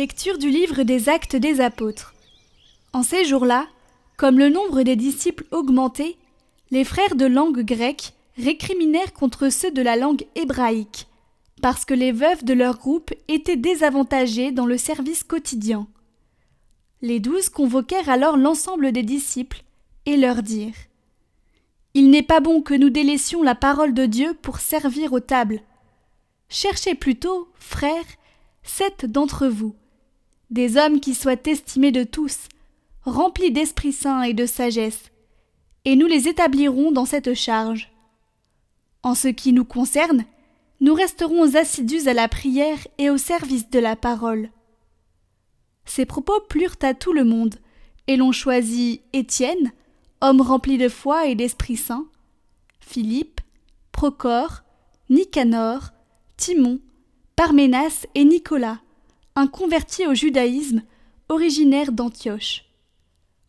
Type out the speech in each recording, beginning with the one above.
Lecture du livre des Actes des Apôtres. En ces jours-là, comme le nombre des disciples augmentait, les frères de langue grecque récriminèrent contre ceux de la langue hébraïque, parce que les veuves de leur groupe étaient désavantagées dans le service quotidien. Les 12 convoquèrent alors l'ensemble des disciples et leur dirent : « Il n'est pas bon que nous délaissions la parole de Dieu pour servir aux tables. Cherchez plutôt, frères, 7 d'entre vous, des hommes qui soient estimés de tous, remplis d'Esprit Saint et de sagesse, et nous les établirons dans cette charge. En ce qui nous concerne, nous resterons assidus à la prière et au service de la parole. » Ces propos plurent à tout le monde, et l'on choisit Étienne, homme rempli de foi et d'Esprit Saint, Philippe, Procore, Nicanor, Timon, Parménas et Nicolas, un converti au judaïsme, originaire d'Antioche.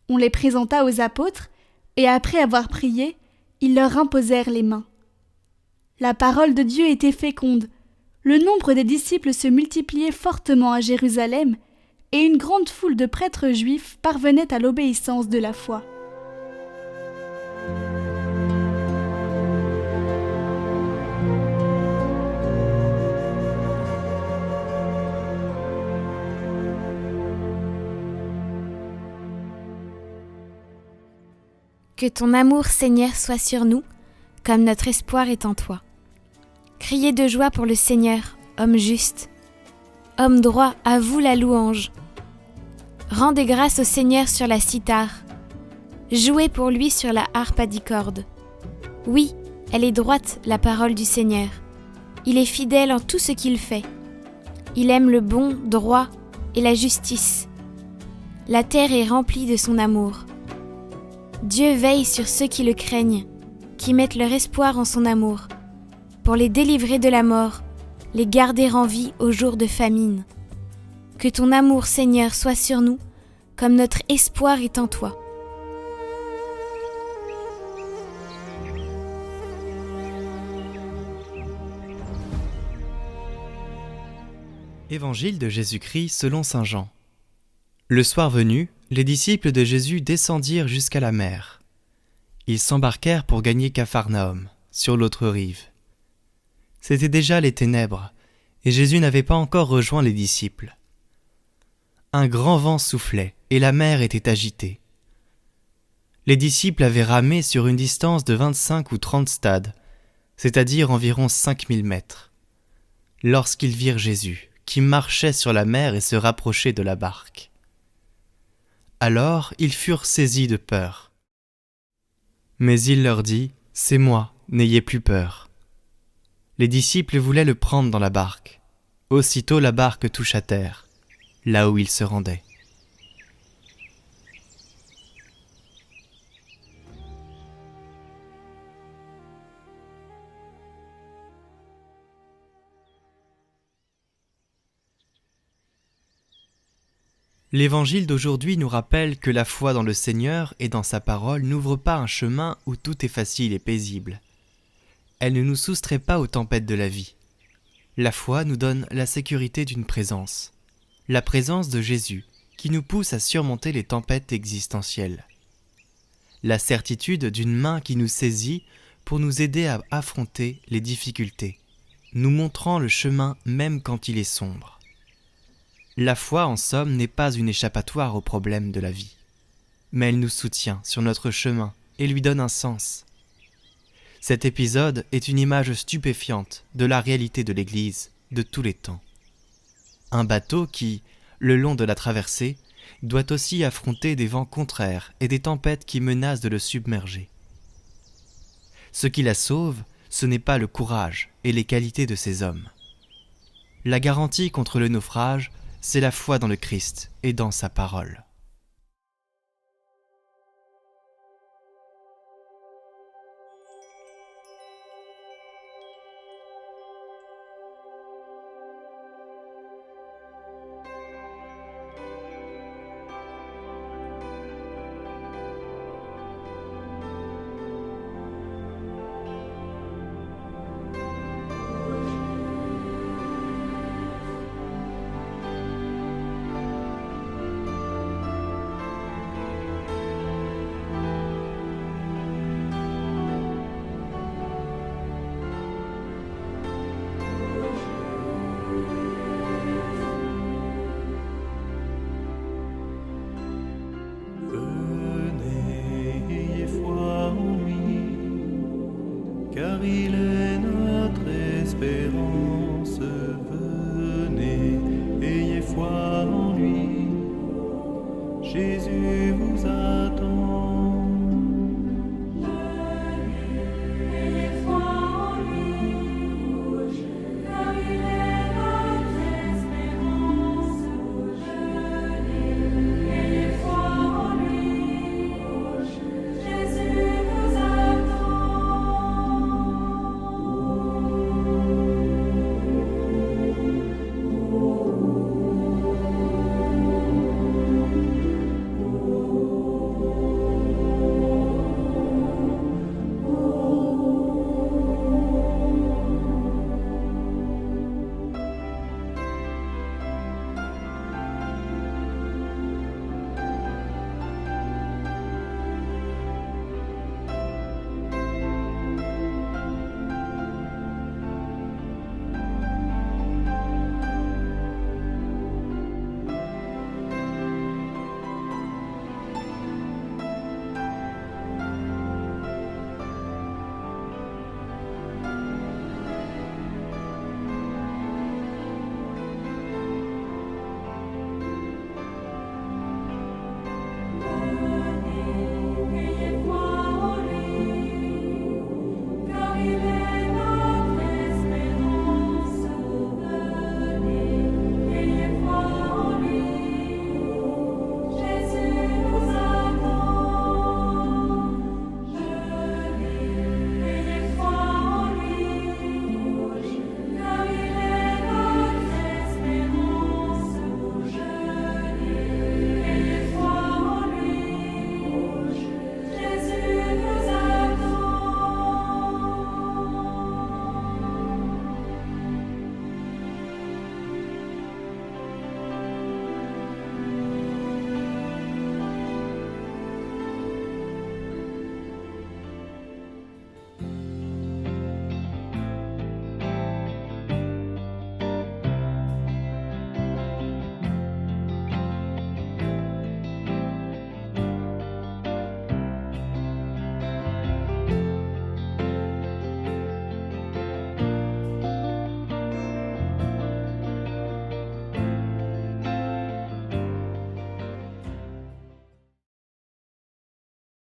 On les présenta aux apôtres, et après avoir prié, ils leur imposèrent les mains. La parole de Dieu était féconde, le nombre des disciples se multipliait fortement à Jérusalem, et une grande foule de prêtres juifs parvenait à l'obéissance de la foi. Que ton amour, Seigneur, soit sur nous, comme notre espoir est en toi. Criez de joie pour le Seigneur, homme juste. Homme droit, à vous la louange. Rendez grâce au Seigneur sur la cithare. Jouez pour lui sur la harpe à 10 cordes. Oui, elle est droite, la parole du Seigneur. Il est fidèle en tout ce qu'il fait. Il aime le bon, droit et la justice. La terre est remplie de son amour. Dieu veille sur ceux qui le craignent, qui mettent leur espoir en son amour, pour les délivrer de la mort, les garder en vie au jour de famine. Que ton amour, Seigneur, soit sur nous, comme notre espoir est en toi. Évangile de Jésus-Christ selon saint Jean. Le soir venu, les disciples de Jésus descendirent jusqu'à la mer. Ils s'embarquèrent pour gagner Capharnaüm, sur l'autre rive. C'étaient déjà les ténèbres, et Jésus n'avait pas encore rejoint les disciples. Un grand vent soufflait, et la mer était agitée. Les disciples avaient ramé sur une distance de 25 ou 30 stades, c'est-à-dire environ 5000 mètres, lorsqu'ils virent Jésus, qui marchait sur la mer et se rapprochait de la barque. Alors ils furent saisis de peur. Mais il leur dit : « C'est moi, n'ayez plus peur. » Les disciples voulaient le prendre dans la barque. Aussitôt la barque touche à terre, là où il se rendait. L'évangile d'aujourd'hui nous rappelle que la foi dans le Seigneur et dans sa parole n'ouvre pas un chemin où tout est facile et paisible. Elle ne nous soustrait pas aux tempêtes de la vie. La foi nous donne la sécurité d'une présence, la présence de Jésus, qui nous pousse à surmonter les tempêtes existentielles. La certitude d'une main qui nous saisit pour nous aider à affronter les difficultés, nous montrant le chemin même quand il est sombre. La foi, en somme, n'est pas une échappatoire aux problèmes de la vie, mais elle nous soutient sur notre chemin et lui donne un sens. Cet épisode est une image stupéfiante de la réalité de l'Église de tous les temps. Un bateau qui, le long de la traversée, doit aussi affronter des vents contraires et des tempêtes qui menacent de le submerger. Ce qui la sauve, ce n'est pas le courage et les qualités de ces hommes. La garantie contre le naufrage, c'est la foi dans le Christ et dans sa parole. car il est notre espérance. Venez, ayez foi en lui, Jésus vous attend.